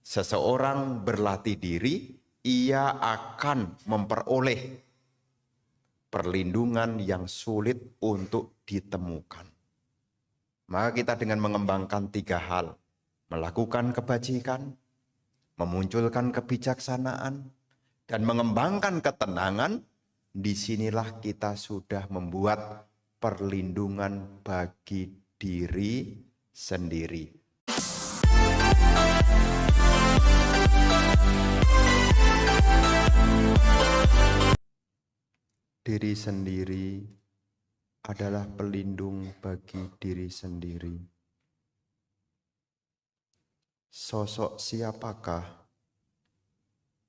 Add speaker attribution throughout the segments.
Speaker 1: seseorang berlatih diri, ia akan memperoleh perlindungan yang sulit untuk ditemukan. Maka kita dengan mengembangkan 3 hal, melakukan kebajikan, memunculkan kebijaksanaan, dan mengembangkan ketenangan, disinilah kita sudah membuat perlindungan bagi diri sendiri. Diri sendiri adalah pelindung bagi diri sendiri. Sosok siapakah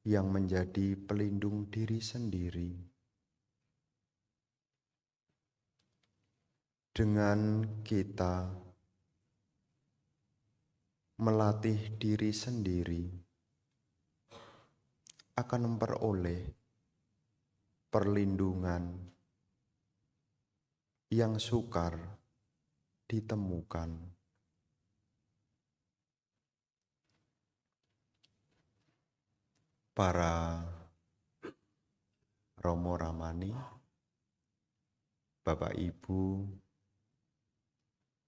Speaker 1: yang menjadi pelindung diri sendiri? Dengan kita melatih diri sendiri, akan memperoleh perlindungan yang sukar ditemukan. Para Romo Ramani, Bapak Ibu,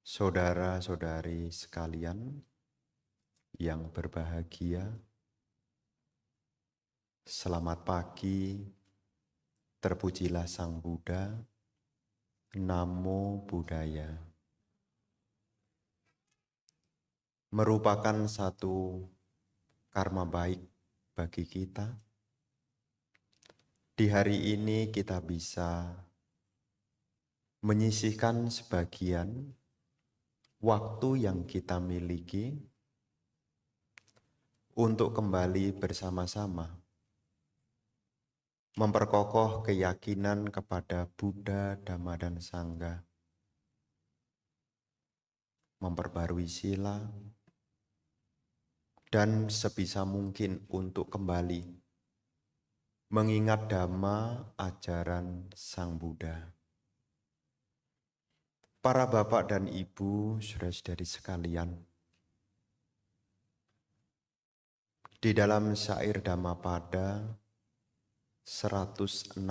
Speaker 1: saudara-saudari sekalian yang berbahagia, selamat pagi, terpujilah Sang Buddha, Namo Buddhaya. Merupakan satu karma baik bagi kita. Di hari ini kita bisa menyisihkan sebagian waktu yang kita miliki untuk kembali bersama-sama memperkokoh keyakinan kepada Buddha, Dhamma, dan Sangha, memperbarui sila, dan sebisa mungkin untuk kembali mengingat Dhamma ajaran Sang Buddha. Para bapak dan ibu, saudara-saudari sekalian, di dalam syair Dhammapada 160,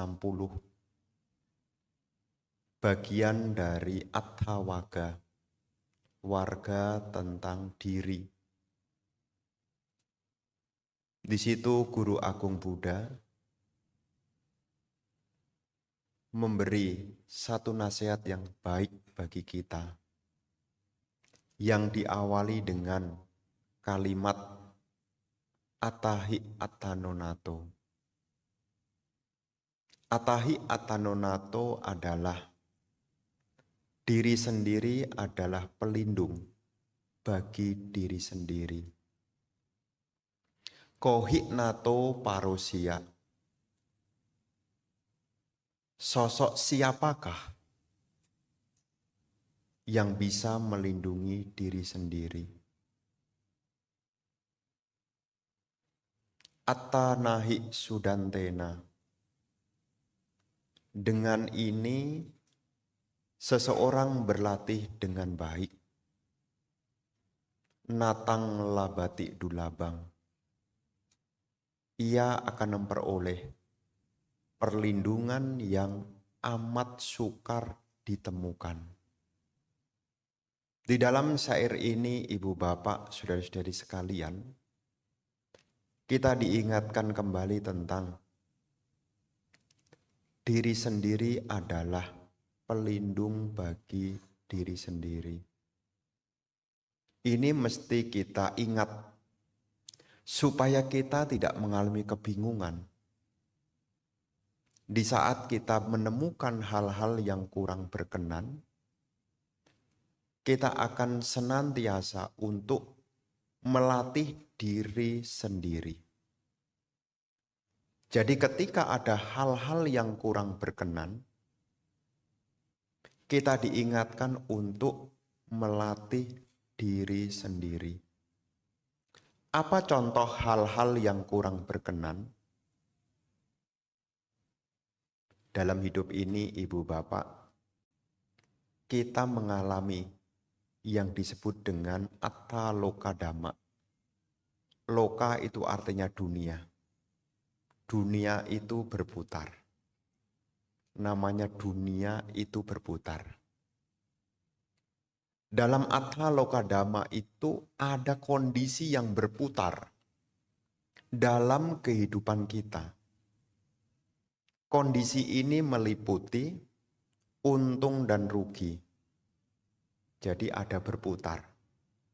Speaker 1: bagian dari Atthawaga, warga tentang diri. Di situ Guru Agung Buddha memberi satu nasihat yang baik bagi kita, yang diawali dengan kalimat Attahi Attanonato. Attahi Attanonato adalah diri sendiri adalah pelindung bagi diri sendiri. Kohiknato Parosia. Sosok siapakah yang bisa melindungi diri sendiri? Attanahi Sudantena. Dengan ini, seseorang berlatih dengan baik. Natang labati dulabang. Ia akan memperoleh perlindungan yang amat sukar ditemukan. Di dalam syair ini, ibu bapak, saudara-saudari sekalian, kita diingatkan kembali tentang diri sendiri adalah pelindung bagi diri sendiri. Ini mesti kita ingat supaya kita tidak mengalami kebingungan. Di saat kita menemukan hal-hal yang kurang berkenan, kita akan senantiasa untuk melatih diri sendiri. Jadi ketika ada hal-hal yang kurang berkenan, kita diingatkan untuk melatih diri sendiri. Apa contoh hal-hal yang kurang berkenan? Dalam hidup ini, ibu bapak, kita mengalami yang disebut dengan Attaloka Dhamma, Loka itu artinya dunia. Dunia itu berputar. Namanya dunia itu berputar. Dalam Attha Loka Dhamma itu ada kondisi yang berputar dalam kehidupan kita. Kondisi ini meliputi untung dan rugi. Jadi ada berputar.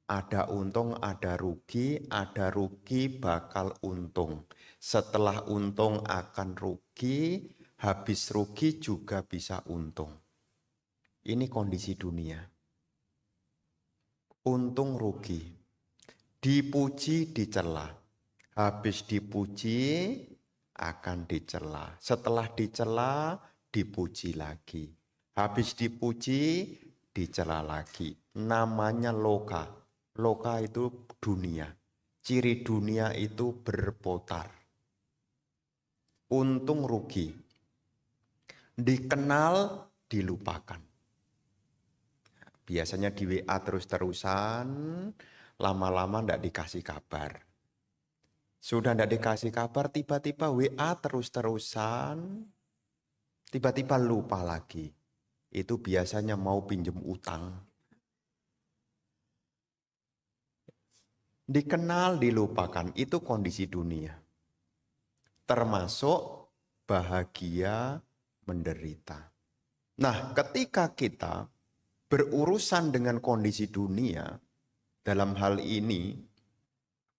Speaker 1: Ada untung, ada rugi bakal untung. Setelah untung akan rugi, habis rugi juga bisa untung. Ini kondisi dunia. Untung rugi. Dipuji dicela. Habis dipuji akan dicela. Setelah dicela dipuji lagi. Habis dipuji dicela lagi. Namanya loka. Loka itu dunia. Ciri dunia itu berputar. Untung rugi. Dikenal, dilupakan. Biasanya di WA terus-terusan, lama-lama tidak dikasih kabar. Sudah tidak dikasih kabar, tiba-tiba WA terus-terusan, tiba-tiba lupa lagi. Itu biasanya mau pinjam utang. Dikenal, dilupakan, itu kondisi dunia. Termasuk bahagia, menderita. Nah, ketika kita berurusan dengan kondisi dunia, dalam hal ini,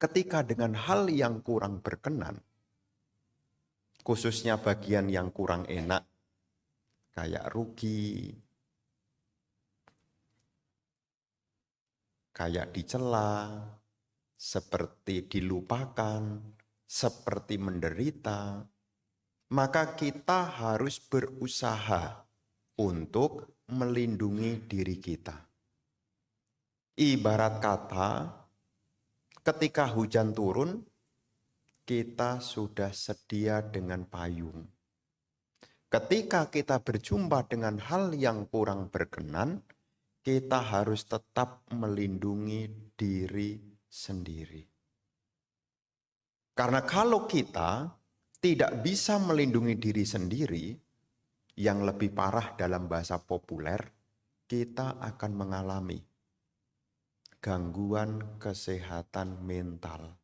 Speaker 1: ketika dengan hal yang kurang berkenan, khususnya bagian yang kurang enak, kayak rugi, kayak dicela, seperti dilupakan, seperti menderita, maka kita harus berusaha untuk melindungi diri kita. Ibarat kata, ketika hujan turun, kita sudah sedia dengan payung. Ketika kita berjumpa dengan hal yang kurang berkenan, kita harus tetap melindungi diri sendiri. Karena kalau kita tidak bisa melindungi diri sendiri, yang lebih parah dalam bahasa populer, kita akan mengalami gangguan kesehatan mental.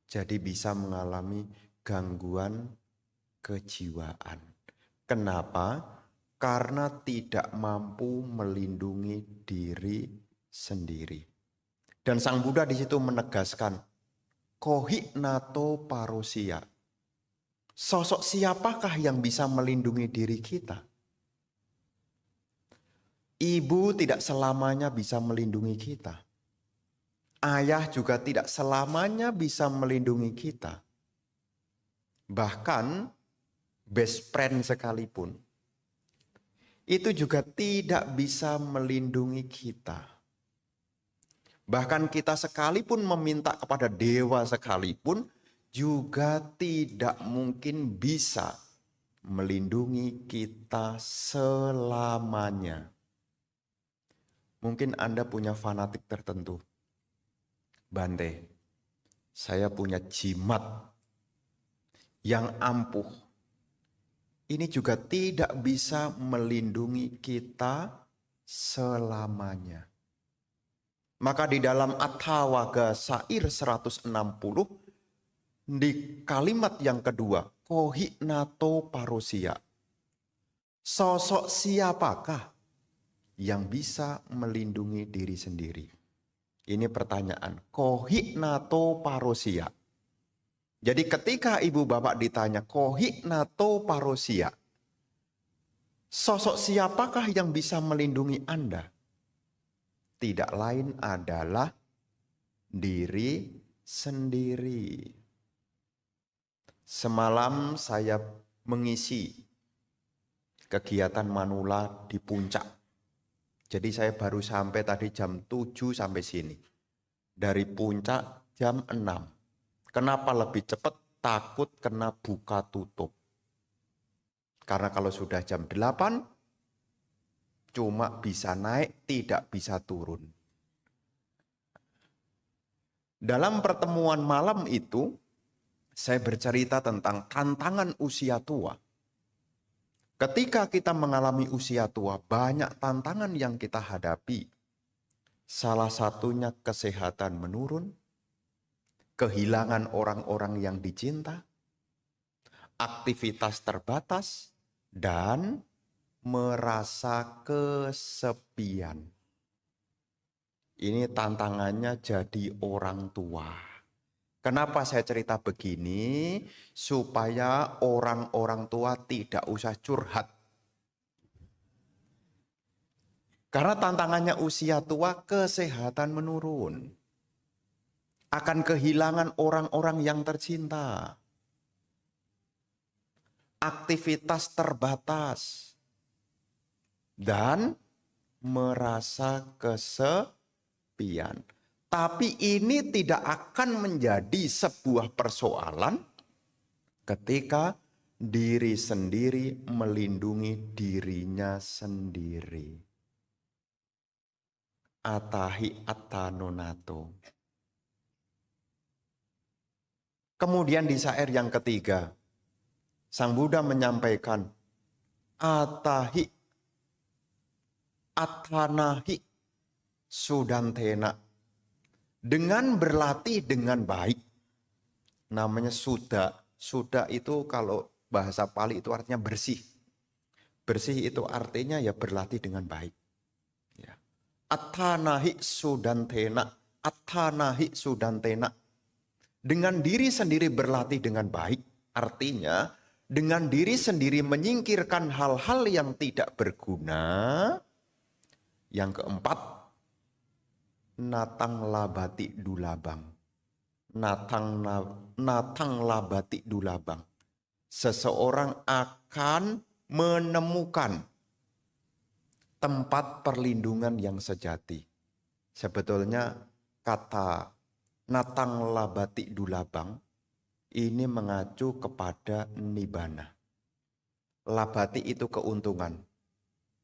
Speaker 1: Jadi bisa mengalami gangguan kejiwaan. Kenapa? Karena tidak mampu melindungi diri sendiri. Dan Sang Buddha di situ menegaskan, kohi nato parosia. Sosok siapakah yang bisa melindungi diri kita? Ibu tidak selamanya bisa melindungi kita. Ayah juga tidak selamanya bisa melindungi kita. Bahkan best friend sekalipun, itu juga tidak bisa melindungi kita. Bahkan kita sekalipun meminta kepada dewa sekalipun, juga tidak mungkin bisa melindungi kita selamanya. Mungkin Anda punya fanatik tertentu. Bante, saya punya jimat yang ampuh. Ini juga tidak bisa melindungi kita selamanya. Maka di dalam Atthawaga Sair 160, di kalimat yang kedua, kohi nato parosia. Sosok siapakah yang bisa melindungi diri sendiri? Ini pertanyaan, kohi nato parosia. Jadi ketika ibu bapak ditanya, kohi nato parosia, sosok siapakah yang bisa melindungi Anda? Tidak lain adalah diri sendiri. Semalam saya mengisi kegiatan manula di puncak. Jadi saya baru sampai tadi jam 7 sampai sini. Dari puncak jam 6. Kenapa lebih cepat? Takut kena buka tutup. Karena kalau sudah jam 8, cuma bisa naik, tidak bisa turun. Dalam pertemuan malam itu, saya bercerita tentang tantangan usia tua. Ketika kita mengalami usia tua, banyak tantangan yang kita hadapi. Salah satunya kesehatan menurun, kehilangan orang-orang yang dicinta, aktivitas terbatas, dan merasa kesepian. Ini tantangannya jadi orang tua. Kenapa saya cerita begini? Supaya orang-orang tua tidak usah curhat. Karena tantangannya usia tua, kesehatan menurun. Akan kehilangan orang-orang yang tercinta. Aktivitas terbatas. Dan merasa kesepian. Tapi ini tidak akan menjadi sebuah persoalan ketika diri sendiri melindungi dirinya sendiri. Atahi atanonato. Kemudian di syair yang ketiga, Sang Buddha menyampaikan, atahi atanahi sudantena. Dengan berlatih dengan baik. Namanya suda. Suda itu kalau bahasa Pali itu artinya bersih. Bersih itu artinya ya berlatih dengan baik. Ya. Atanahi sudantena. Atanahi sudantena. Dengan diri sendiri berlatih dengan baik. Artinya dengan diri sendiri menyingkirkan hal-hal yang tidak berguna. Yang keempat, natang labati dulabang. Natang labati dulabang. Seseorang akan menemukan tempat perlindungan yang sejati. Sebetulnya kata natang labati dulabang ini mengacu kepada nibbana. Labati itu keuntungan.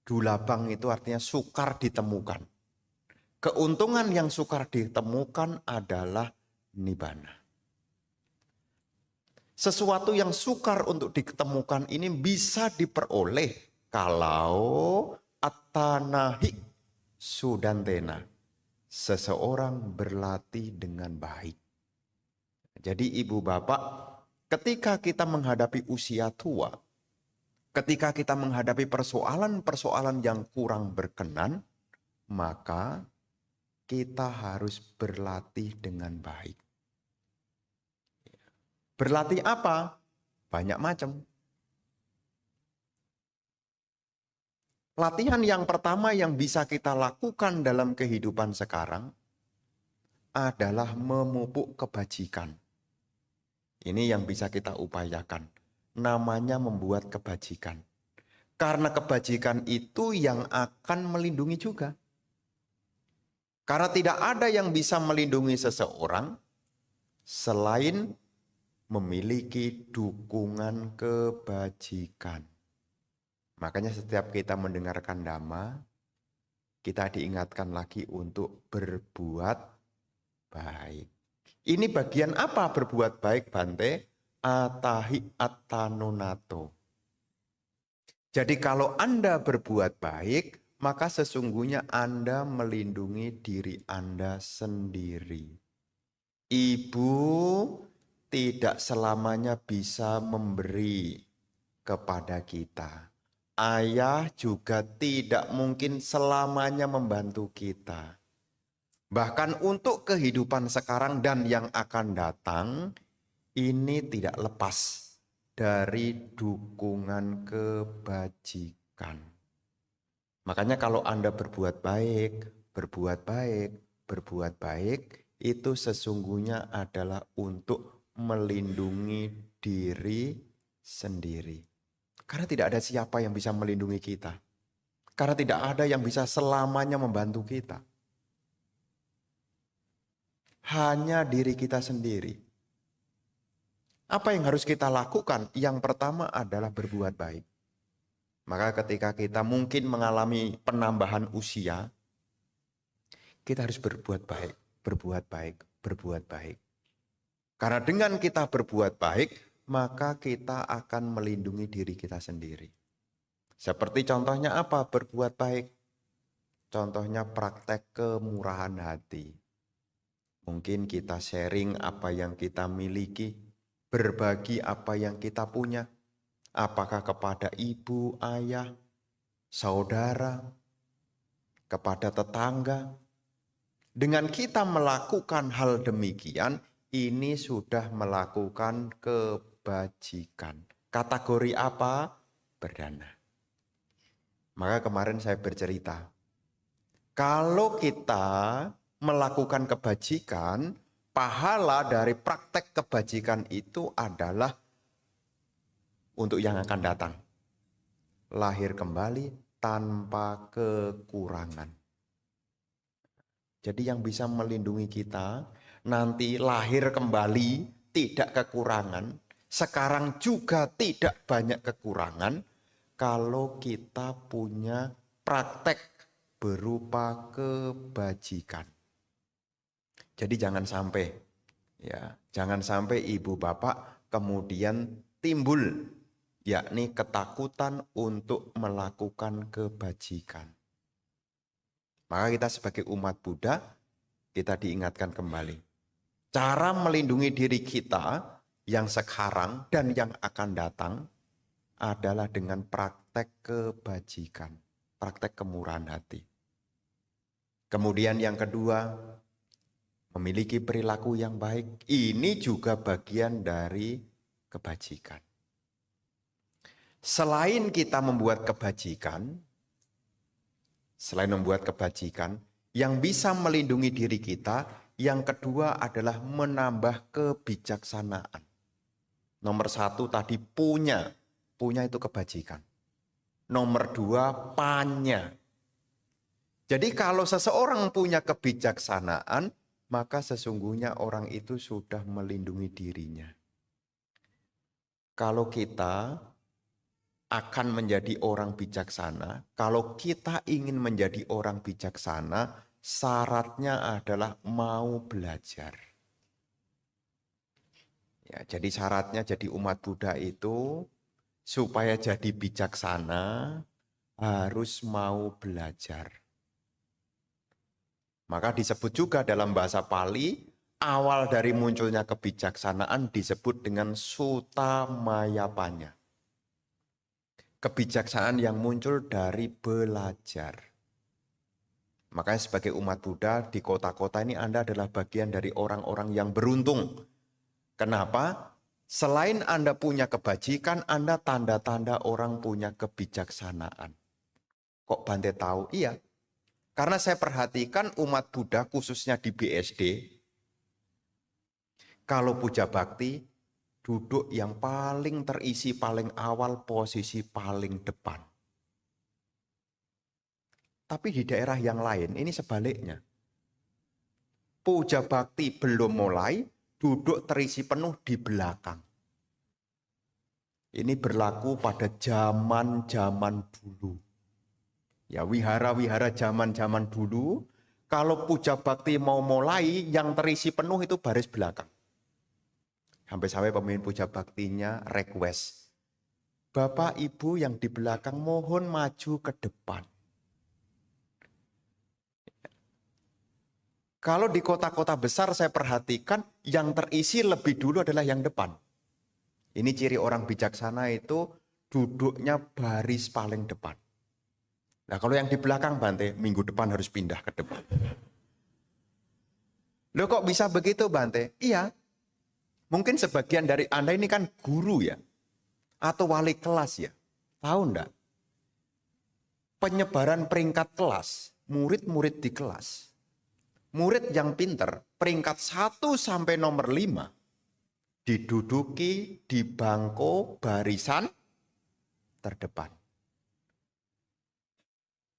Speaker 1: Dulabang itu artinya sukar ditemukan. Keuntungan yang sukar ditemukan adalah nibbana. Sesuatu yang sukar untuk ditemukan ini bisa diperoleh kalau atanahi sudantena. Seseorang berlatih dengan baik. Jadi ibu bapak, ketika kita menghadapi usia tua, ketika kita menghadapi persoalan-persoalan yang kurang berkenan, maka kita harus berlatih dengan baik. Berlatih apa? Banyak macam. Latihan yang pertama yang bisa kita lakukan dalam kehidupan sekarang adalah memupuk kebajikan. Ini yang bisa kita upayakan. Namanya membuat kebajikan. Karena kebajikan itu yang akan melindungi juga. Karena tidak ada yang bisa melindungi seseorang selain memiliki dukungan kebajikan. Makanya setiap kita mendengarkan dhamma, kita diingatkan lagi untuk berbuat baik. Ini bagian apa berbuat baik, Bante? Atahi atanonato. Jadi kalau Anda berbuat baik, maka sesungguhnya Anda melindungi diri Anda sendiri. Ibu tidak selamanya bisa memberi kepada kita. Ayah juga tidak mungkin selamanya membantu kita. Bahkan untuk kehidupan sekarang dan yang akan datang, ini tidak lepas dari dukungan kebajikan. Makanya kalau Anda berbuat baik, itu sesungguhnya adalah untuk melindungi diri sendiri. Karena tidak ada siapa yang bisa melindungi kita. Karena tidak ada yang bisa selamanya membantu kita. Hanya diri kita sendiri. Apa yang harus kita lakukan? Yang pertama adalah berbuat baik. Maka ketika kita mungkin mengalami penambahan usia, kita harus berbuat baik, berbuat baik. berbuat baik. Karena dengan kita berbuat baik, maka kita akan melindungi diri kita sendiri. Seperti contohnya apa berbuat baik? Contohnya praktek kemurahan hati. Mungkin kita sharing apa yang kita miliki, berbagi apa yang kita punya. Apakah kepada ibu, ayah, saudara, kepada tetangga. Dengan kita melakukan hal demikian, ini sudah melakukan kebajikan. Kategori apa? Berdana. Maka kemarin saya bercerita, kalau kita melakukan kebajikan, pahala dari praktek kebajikan itu adalah untuk yang akan datang. Lahir kembali tanpa kekurangan. Jadi yang bisa melindungi kita, nanti lahir kembali tidak kekurangan, sekarang juga tidak banyak kekurangan, kalau kita punya praktek berupa kebajikan. Jadi jangan sampai ibu bapak kemudian timbul yakni ketakutan untuk melakukan kebajikan. Maka kita sebagai umat Buddha, kita diingatkan kembali. Cara melindungi diri kita yang sekarang dan yang akan datang adalah dengan praktek kebajikan, praktek kemurahan hati. Kemudian yang kedua, memiliki perilaku yang baik. Ini juga bagian dari kebajikan. Selain kita membuat kebajikan, yang bisa melindungi diri kita, yang kedua adalah menambah kebijaksanaan. Nomor satu tadi punya itu kebajikan. Nomor dua panya. Jadi kalau seseorang punya kebijaksanaan, maka sesungguhnya orang itu sudah melindungi dirinya. Kalau kita akan menjadi orang bijaksana, kalau kita ingin menjadi orang bijaksana, syaratnya adalah mau belajar. Ya, jadi syaratnya jadi umat Buddha itu supaya jadi bijaksana harus mau belajar. Maka disebut juga dalam bahasa Pali, awal dari munculnya kebijaksanaan disebut dengan Sutta Mayapanya. Kebijaksanaan yang muncul dari belajar. Makanya sebagai umat Buddha di kota-kota ini Anda adalah bagian dari orang-orang yang beruntung. Kenapa? Selain Anda punya kebajikan, Anda tanda-tanda orang punya kebijaksanaan. Kok Bante tahu? Iya. Karena saya perhatikan umat Buddha khususnya di BSD, kalau puja bakti, duduk yang paling terisi, paling awal, posisi paling depan. Tapi di daerah yang lain ini sebaliknya. Puja bakti belum mulai, duduk terisi penuh di belakang. Ini berlaku pada zaman-zaman dulu. Ya, wihara-wihara zaman-zaman dulu, kalau puja bakti mau mulai, yang terisi penuh itu baris belakang. Sampai-sampai pemimpin puja baktinya request, Bapak Ibu yang di belakang mohon maju ke depan. Kalau di kota-kota besar saya perhatikan yang terisi lebih dulu adalah yang depan. Ini ciri orang bijaksana itu duduknya baris paling depan. Nah kalau yang di belakang Bante, minggu depan harus pindah ke depan. Loh kok bisa begitu Bante? Iya, mungkin sebagian dari Anda ini kan guru ya, atau wali kelas ya. Tahu enggak? Penyebaran peringkat kelas, murid-murid di kelas. Murid yang pinter, peringkat 1 sampai nomor 5, diduduki di bangku barisan terdepan.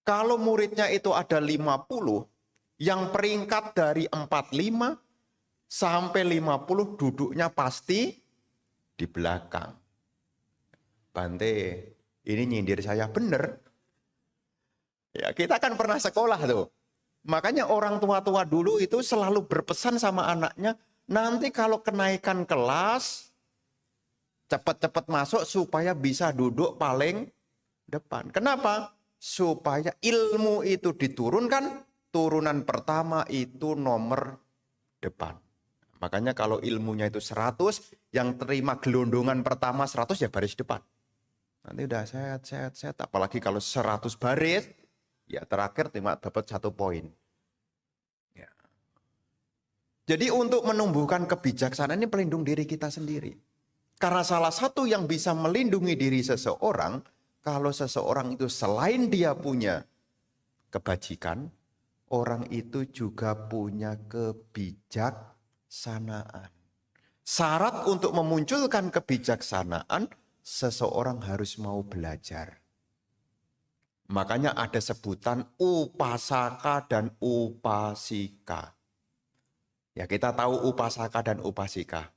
Speaker 1: Kalau muridnya itu ada 50, yang peringkat dari 45 sampai 50 duduknya pasti di belakang. Bante, ini nyindir saya bener. Ya, kita kan pernah sekolah tuh. Makanya orang tua-tua dulu itu selalu berpesan sama anaknya, nanti kalau kenaikan kelas, cepat-cepat masuk supaya bisa duduk paling depan. Kenapa? Supaya ilmu itu diturunkan, turunan pertama itu nomor depan. Makanya kalau ilmunya itu 100, yang terima gelondongan pertama 100 ya baris depan. Nanti udah set. Apalagi kalau 100 baris, ya terakhir dapat 1 poin. Ya. Jadi untuk menumbuhkan kebijaksanaan ini pelindung diri kita sendiri. Karena salah satu yang bisa melindungi diri seseorang, kalau seseorang itu selain dia punya kebajikan, orang itu juga punya kebijaksanaan. Syarat untuk memunculkan kebijaksanaan, seseorang harus mau belajar. Makanya ada sebutan upasaka dan upasika. Ya, kita tahu upasaka dan upasika.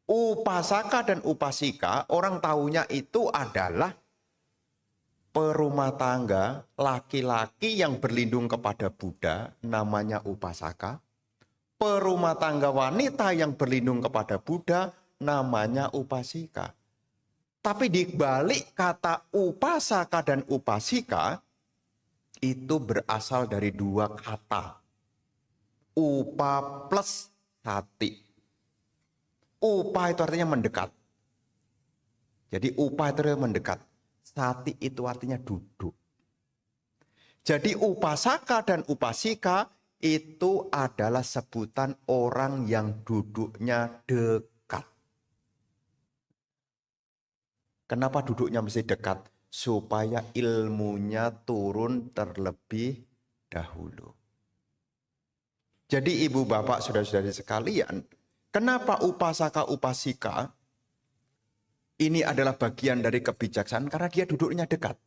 Speaker 1: Upasaka dan upasika, orang tahunya itu adalah perumah tangga laki-laki yang berlindung kepada Buddha, namanya upasaka. Perumah tangga wanita yang berlindung kepada Buddha, namanya upasika. Tapi di balik kata upasaka dan upasika, itu berasal dari 2 kata. Upa plus sati. Upa itu artinya mendekat. Jadi upa itu artinya mendekat. Sati itu artinya duduk. Jadi upasaka dan upasika itu adalah sebutan orang yang duduknya dekat. Kenapa duduknya mesti dekat? Supaya ilmunya turun terlebih dahulu. Jadi ibu bapak saudara-saudari sekalian, kenapa upasaka upasika ini adalah bagian dari kebijaksanaan? Karena dia duduknya dekat.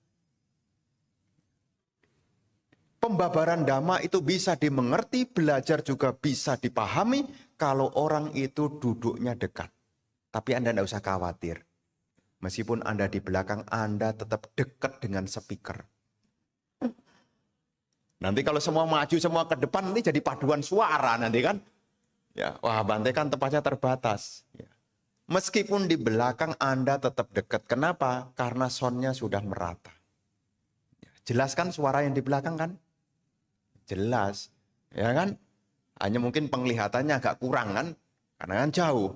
Speaker 1: Pembabaran dhamma itu bisa dimengerti, belajar juga bisa dipahami kalau orang itu duduknya dekat. Tapi Anda tidak usah khawatir. Meskipun Anda di belakang, Anda tetap dekat dengan speaker. Nanti kalau semua maju, semua ke depan, nanti jadi paduan suara nanti kan. Ya, wah, Bante kan tempatnya terbatas. Ya. Meskipun di belakang Anda tetap dekat. Kenapa? Karena soundnya sudah merata. Ya, jelas kan suara yang di belakang kan? Jelas. Ya kan? Hanya mungkin penglihatannya agak kurang kan? Karena kan jauh.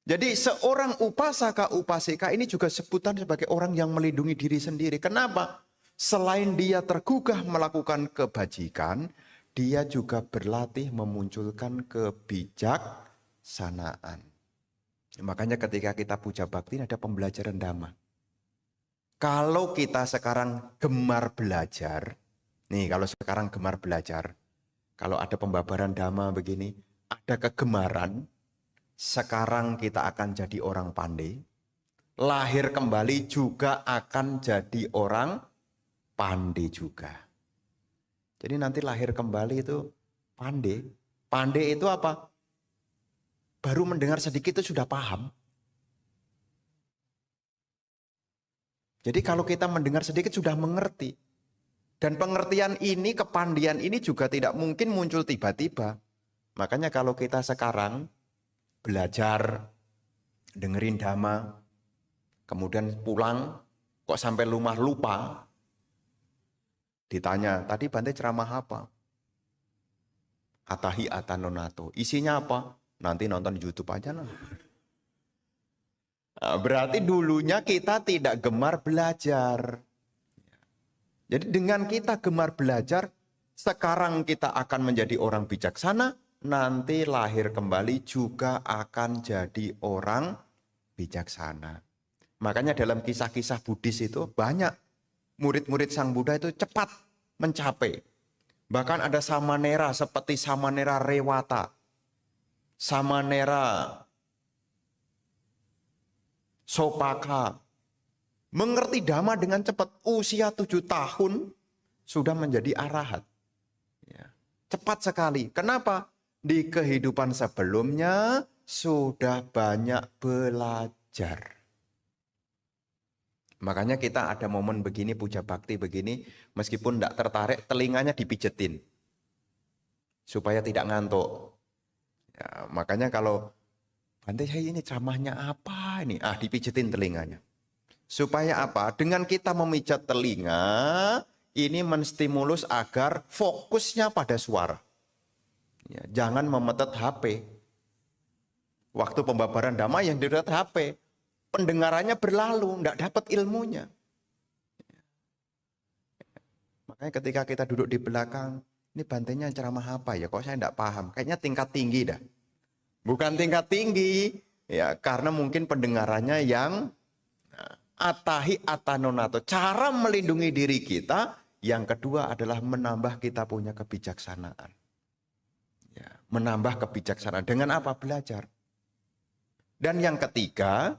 Speaker 1: Jadi seorang upasaka upasika ini juga sebutan sebagai orang yang melindungi diri sendiri. Kenapa? Selain dia tergugah melakukan kebajikan, dia juga berlatih memunculkan kebijaksanaan. Makanya ketika kita puja bakti ada pembelajaran dhamma. Kalau kita sekarang gemar belajar, nih kalau sekarang gemar belajar, kalau ada pembabaran dhamma begini, ada kegemaran, sekarang kita akan jadi orang pandai, lahir kembali juga akan jadi orang pandai juga. Jadi nanti lahir kembali itu pandai. Pandai itu apa? Baru mendengar sedikit itu sudah paham. Jadi kalau kita mendengar sedikit sudah mengerti. Dan pengertian ini, kepandian ini juga tidak mungkin muncul tiba-tiba. Makanya kalau kita sekarang belajar, dengerin dhamma, kemudian pulang, kok sampai rumah lupa, ditanya, tadi Bante ceramah apa? Atahi atanonato. Isinya apa? Nanti nonton di YouTube aja lah. Nah, berarti dulunya kita tidak gemar belajar. Jadi dengan kita gemar belajar, sekarang kita akan menjadi orang bijaksana, nanti lahir kembali juga akan jadi orang bijaksana. Makanya dalam kisah-kisah Buddhis itu banyak murid-murid Sang Buddha itu cepat mencapai. Bahkan ada samanera seperti samanera Rewata, samanera Sopaka. Mengerti dhamma dengan cepat, usia 7 tahun sudah menjadi arahat. Ya. Cepat sekali. Kenapa? Di kehidupan sebelumnya sudah banyak belajar. Makanya kita ada momen begini, puja bakti begini, meskipun tidak tertarik, telinganya dipijetin. supaya tidak ngantuk. Ya, makanya kalau Bante saya ini ceramahnya apa ini? Dipijitin telinganya. Supaya apa? Dengan kita memijat telinga, ini menstimulus agar fokusnya pada suara. Ya, jangan memetet HP. Waktu pembabaran dhamma yang dilihat HP, pendengarannya berlalu, tidak dapat ilmunya. Makanya ketika kita duduk di belakang, ini Bantenya ceramah apa ya? Kok saya tidak paham? Kayaknya tingkat tinggi dah. Bukan tingkat tinggi, ya karena mungkin pendengarannya yang atahi atanonato. Cara melindungi diri kita, yang kedua adalah menambah kita punya kebijaksanaan. Ya, menambah kebijaksanaan. Dengan apa? Belajar. Dan yang ketiga,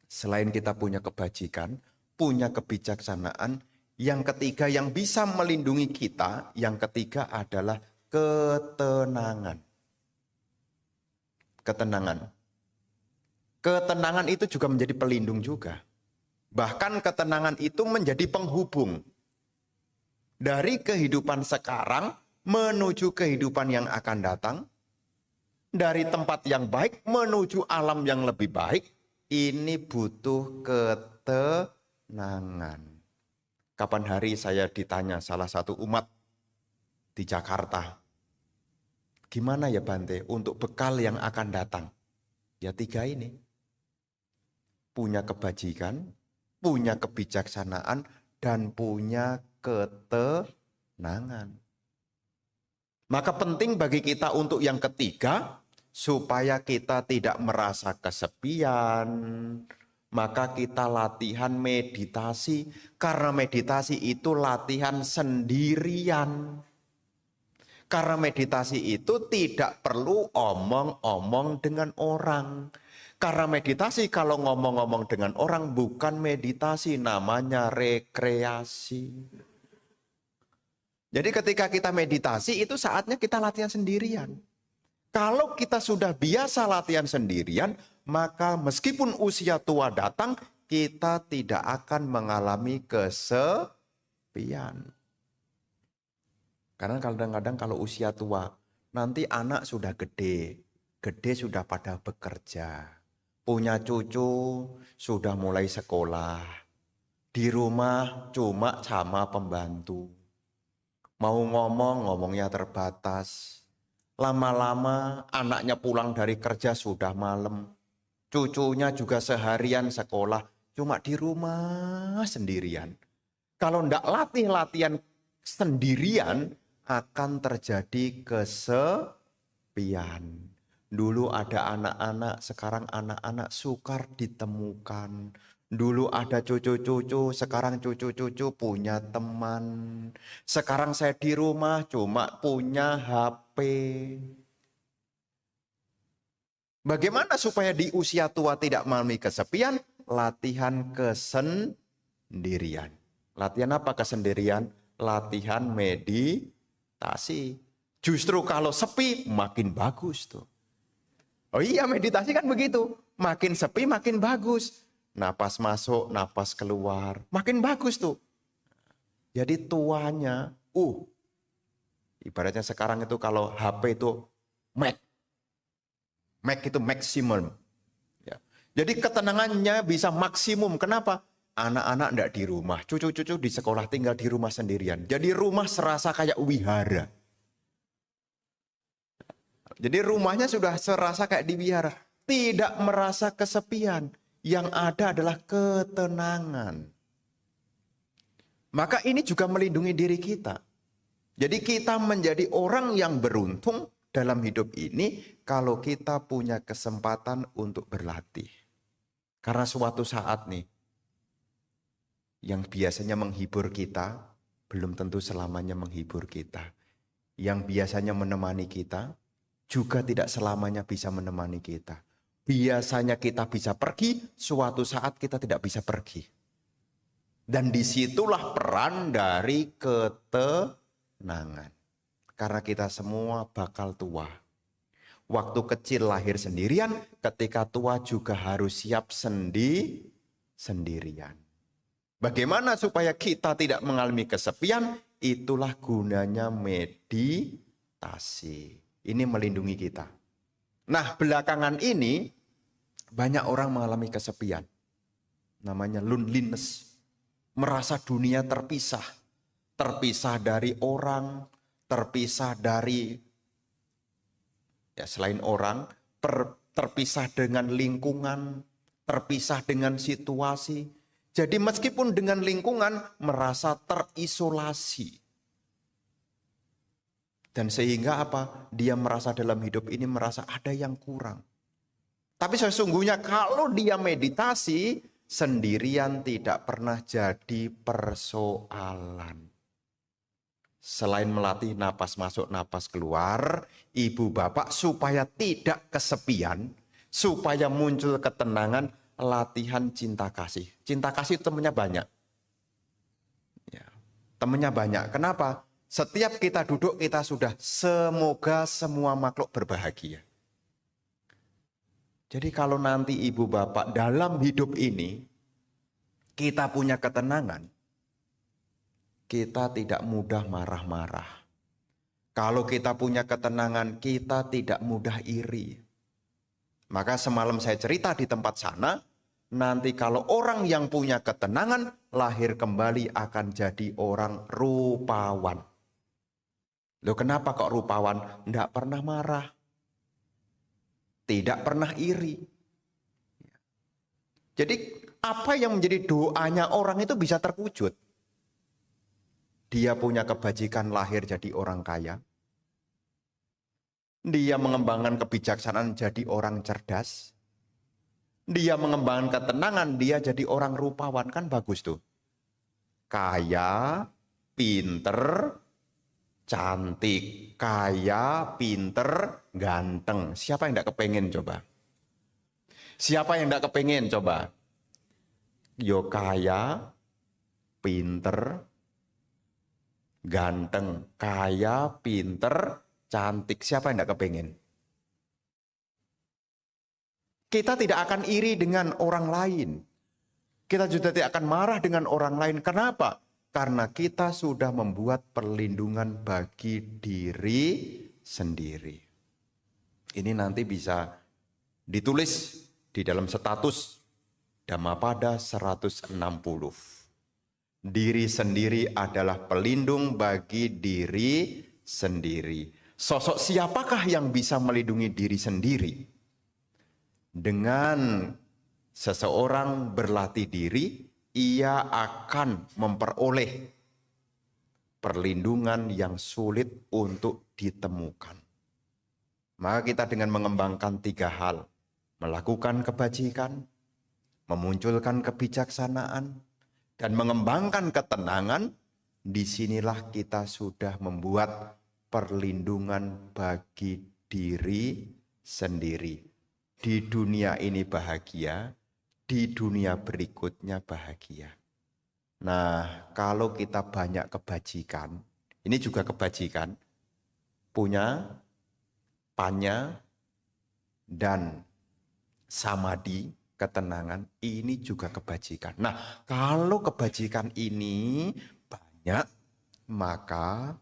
Speaker 1: selain kita punya kebajikan, punya kebijaksanaan, yang ketiga yang bisa melindungi kita, yang ketiga adalah ketenangan. Ketenangan. Ketenangan itu juga menjadi pelindung juga. Bahkan ketenangan itu menjadi penghubung dari kehidupan sekarang menuju kehidupan yang akan datang, dari tempat yang baik menuju alam yang lebih baik. Ini butuh ketenangan. Kapan hari saya ditanya salah satu umat di Jakarta, gimana ya Bante untuk bekal yang akan datang? Ya 3 ini. Punya kebajikan, punya kebijaksanaan, dan punya ketenangan. Maka penting bagi kita untuk yang ketiga, supaya kita tidak merasa kesepian, maka kita latihan meditasi. Karena meditasi itu latihan sendirian. Karena meditasi itu tidak perlu omong-omong dengan orang. Karena meditasi kalau ngomong-ngomong dengan orang bukan meditasi, namanya rekreasi. Jadi ketika kita meditasi itu saatnya kita latihan sendirian. Kalau kita sudah biasa latihan sendirian, maka meskipun usia tua datang, kita tidak akan mengalami kesepian. Karena kadang-kadang kalau usia tua, nanti anak sudah gede sudah pada bekerja, punya cucu sudah mulai sekolah, di rumah cuma sama pembantu. Mau ngomongnya terbatas. Lama-lama anaknya pulang dari kerja sudah malam. Cucunya juga seharian sekolah, cuma di rumah sendirian. Kalau tidak latihan sendirian, akan terjadi kesepian. Dulu ada anak-anak, sekarang anak-anak sukar ditemukan. Dulu ada cucu-cucu, sekarang cucu-cucu punya teman. Sekarang saya di rumah cuma punya HP. Bagaimana supaya di usia tua tidak mengalami kesepian? Latihan kesendirian. Latihan apa kesendirian? Latihan meditasi. Justru kalau sepi makin bagus tuh. Oh iya, meditasi kan begitu. Makin sepi makin bagus. Napas masuk, napas keluar. Makin bagus tuh. Jadi tuanya, ibaratnya sekarang itu kalau HP itu Max itu maksimum. Ya. Jadi ketenangannya bisa maksimum. Kenapa? Anak-anak enggak di rumah. Cucu-cucu di sekolah tinggal di rumah sendirian. Jadi rumah serasa kayak wihara. Jadi rumahnya sudah serasa kayak di wihara. Tidak merasa kesepian. Yang ada adalah ketenangan. Maka ini juga melindungi diri kita. Jadi kita menjadi orang yang beruntung dalam hidup ini kalau kita punya kesempatan untuk berlatih. Karena suatu saat nih, yang biasanya menghibur kita, belum tentu selamanya menghibur kita. Yang biasanya menemani kita, juga tidak selamanya bisa menemani kita. Biasanya kita bisa pergi, suatu saat kita tidak bisa pergi. Dan disitulah peran dari ketenangan. Karena kita semua bakal tua. Waktu kecil lahir sendirian, ketika tua juga harus siap sendirian. Bagaimana supaya kita tidak mengalami kesepian? Itulah gunanya meditasi. Asih. Ini melindungi kita. Nah, belakangan ini banyak orang mengalami kesepian. Namanya loneliness. Merasa dunia terpisah. Terpisah dari orang, terpisah dari selain orang, terpisah dengan lingkungan, terpisah dengan situasi. Jadi meskipun dengan lingkungan merasa terisolasi. Dan sehingga apa? Dia merasa dalam hidup ini merasa ada yang kurang. Tapi sesungguhnya kalau dia meditasi, sendirian tidak pernah jadi persoalan. Selain melatih napas masuk, napas keluar, ibu bapak supaya tidak kesepian, supaya muncul ketenangan, latihan cinta kasih. Cinta kasih temannya banyak. Ya, temannya banyak. Kenapa? Setiap kita duduk kita sudah semoga semua makhluk berbahagia. Jadi kalau nanti ibu bapak dalam hidup ini kita punya ketenangan, kita tidak mudah marah-marah. Kalau kita punya ketenangan, kita tidak mudah iri. Maka semalam saya cerita di tempat sana, nanti kalau orang yang punya ketenangan, lahir kembali akan jadi orang rupawan. Loh kenapa kok rupawan? Tidak pernah marah. Tidak pernah iri. Jadi apa yang menjadi doanya orang itu bisa terwujud. Dia punya kebajikan lahir jadi orang kaya. Dia mengembangkan kebijaksanaan jadi orang cerdas. Dia mengembangkan ketenangan, dia jadi orang rupawan. Kan bagus tuh. Kaya, pinter, cantik, kaya, pinter, ganteng. Siapa yang tidak kepengen coba? Siapa yang tidak kepengen coba? Yo kaya, pinter, ganteng, kaya, pinter, cantik. Siapa yang tidak kepengen? Kita tidak akan iri dengan orang lain. Kita juga tidak akan marah dengan orang lain. Kenapa? Karena kita sudah membuat perlindungan bagi diri sendiri. Ini nanti bisa ditulis di dalam status Dhammapada 160. Diri sendiri adalah pelindung bagi diri sendiri. Sosok siapakah yang bisa melindungi diri sendiri? Dengan seseorang berlatih diri, ia akan memperoleh perlindungan yang sulit untuk ditemukan. Maka kita dengan mengembangkan 3 hal, melakukan kebajikan, memunculkan kebijaksanaan, dan mengembangkan ketenangan, disinilah kita sudah membuat perlindungan bagi diri sendiri. Di dunia ini bahagia, di dunia berikutnya bahagia. Nah, kalau kita banyak kebajikan, ini juga kebajikan, punya, panya, dan samadhi, ketenangan, ini juga kebajikan. Nah, kalau kebajikan ini banyak, maka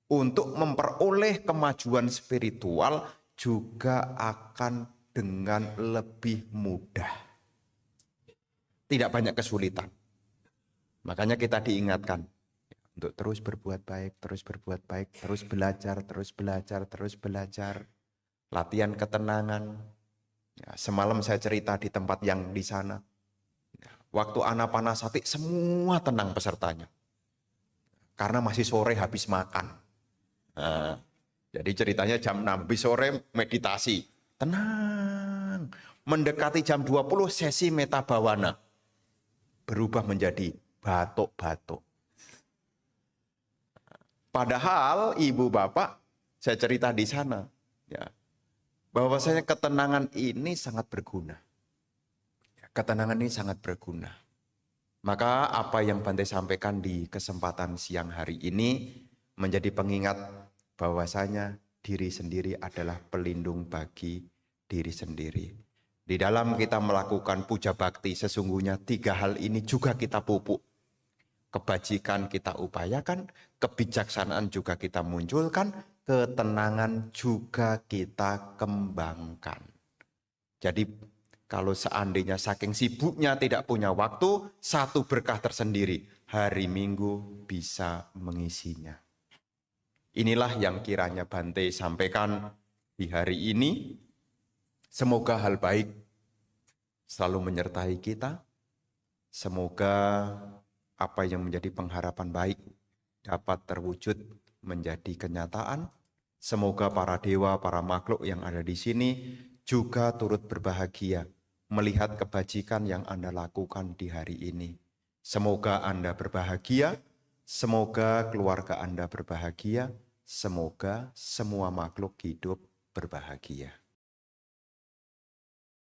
Speaker 1: untuk memperoleh kemajuan spiritual juga akan dengan lebih mudah. Tidak banyak kesulitan. Makanya kita diingatkan untuk terus berbuat baik, terus berbuat baik, terus belajar, terus belajar, terus belajar. Latihan ketenangan. Ya, semalam saya cerita di tempat yang di sana. Ya, waktu Anapanasati semua tenang pesertanya. Karena masih sore habis makan. Nah, jadi ceritanya jam 6 habis sore meditasi. Tenang. Mendekati jam 20 sesi meta bawana. Berubah menjadi batuk-batuk. Padahal ibu bapak, saya cerita di sana, ya, bahwasanya ketenangan ini sangat berguna. Ketenangan ini sangat berguna. Maka apa yang Bante sampaikan di kesempatan siang hari ini menjadi pengingat bahwasanya diri sendiri adalah pelindung bagi diri sendiri. Di dalam kita melakukan puja bakti, sesungguhnya 3 hal ini juga kita pupuk. Kebajikan kita upayakan, kebijaksanaan juga kita munculkan, ketenangan juga kita kembangkan. Jadi kalau seandainya saking sibuknya tidak punya waktu, satu berkah tersendiri, hari Minggu bisa mengisinya. Inilah yang kiranya Bante sampaikan di hari ini. Semoga hal baik selalu menyertai kita. Semoga apa yang menjadi pengharapan baik dapat terwujud menjadi kenyataan. Semoga para dewa, para makhluk yang ada di sini juga turut berbahagia melihat kebajikan yang Anda lakukan di hari ini. Semoga Anda berbahagia, semoga keluarga Anda berbahagia, semoga semua makhluk hidup berbahagia.